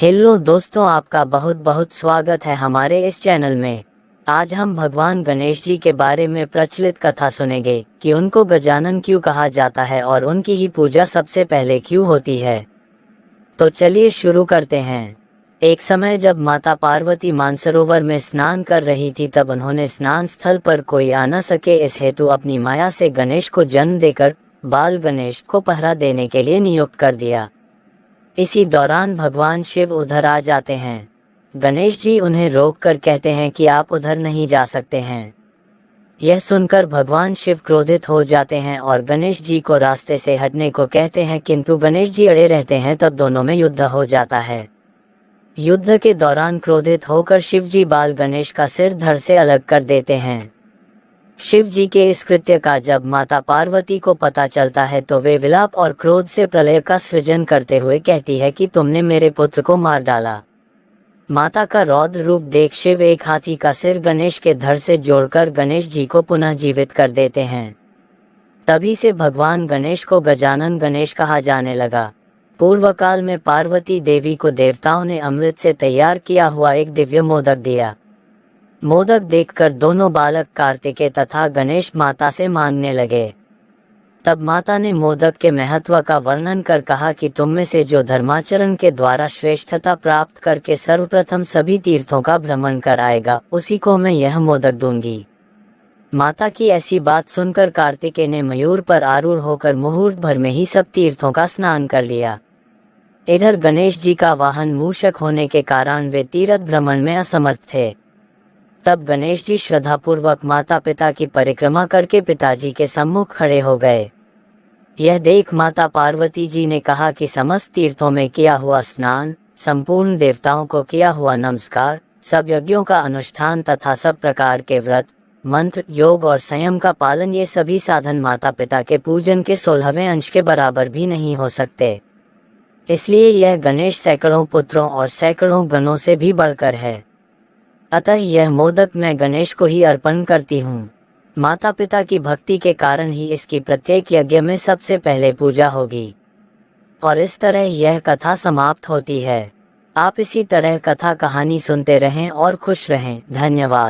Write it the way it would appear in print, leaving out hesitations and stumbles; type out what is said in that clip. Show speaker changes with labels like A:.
A: Hello दोस्तों, आपका बहुत बहुत स्वागत है हमारे इस चैनल में। आज हम भगवान गणेश जी के बारे में प्रचलित कथा सुनेंगे कि उनको गजानन क्यों कहा जाता है और उनकी ही पूजा सबसे पहले क्यों होती है। तो चलिए शुरू करते हैं। एक समय जब माता पार्वती मानसरोवर में स्नान कर रही थी, तब उन्होंने स्नान स्थल पर कोई आ न सके, इस हेतु अपनी माया से गणेश को जन्म देकर बाल गणेश को पहरा देने के लिए नियुक्त कर दिया। इसी दौरान भगवान शिव उधर आ जाते हैं। गणेश जी उन्हें रोककर कहते हैं कि आप उधर नहीं जा सकते हैं। यह सुनकर भगवान शिव क्रोधित हो जाते हैं और गणेश जी को रास्ते से हटने को कहते हैं, किंतु गणेश जी अड़े रहते हैं। तब दोनों में युद्ध हो जाता है। युद्ध के दौरान क्रोधित होकर शिव जी बाल गणेश का सिर धड़ से अलग कर देते हैं। शिव जी के इस कृत्य का जब माता पार्वती को पता चलता है तो वे विलाप और क्रोध से प्रलय का सृजन करते हुए कहती है कि तुमने मेरे पुत्र को मार डाला। माता का रौद्र रूप देख शिव एक हाथी का सिर गणेश के धड़ से जोड़कर गणेश जी को पुनः जीवित कर देते हैं। तभी से भगवान गणेश को गजानन गणेश कहा जाने लगा। पूर्व काल में पार्वती देवी को देवताओं ने अमृत से तैयार किया हुआ एक दिव्य मोदक दिया। मोदक देखकर दोनों बालक कार्तिकेय तथा गणेश माता से मांगने लगे। तब माता ने मोदक के महत्व का वर्णन कर कहा कि तुम में से जो धर्माचरण के द्वारा श्रेष्ठता प्राप्त करके सर्वप्रथम सभी तीर्थों का भ्रमण कर आएगा, उसी को मैं यह मोदक दूंगी। माता की ऐसी बात सुनकर कार्तिकेय ने मयूर पर आरूढ़ होकर मुहूर्त भर में ही सब तीर्थों का स्नान कर लिया। इधर गणेश जी का वाहन मूषक होने के कारण वे तीर्थ भ्रमण में असमर्थ थे। तब गणेश जी श्रद्धापूर्वक माता पिता की परिक्रमा करके पिताजी के सम्मुख खड़े हो गए। यह देख माता पार्वती जी ने कहा कि समस्त तीर्थों में किया हुआ स्नान, संपूर्ण देवताओं को किया हुआ नमस्कार, सब यज्ञों का अनुष्ठान तथा सब प्रकार के व्रत, मंत्र, योग और संयम का पालन, ये सभी साधन माता पिता के पूजन के 16वें अंश के बराबर भी नहीं हो सकते। इसलिए यह गणेश सैकड़ों पुत्रों और सैकड़ों गणों से भी बढ़कर है। अतः यह मोदक मैं गणेश को ही अर्पण करती हूँ। माता पिता की भक्ति के कारण ही इसकी प्रत्येक यज्ञ में सबसे पहले पूजा होगी। और इस तरह यह कथा समाप्त होती है। आप इसी तरह कथा कहानी सुनते रहें और खुश रहें। धन्यवाद।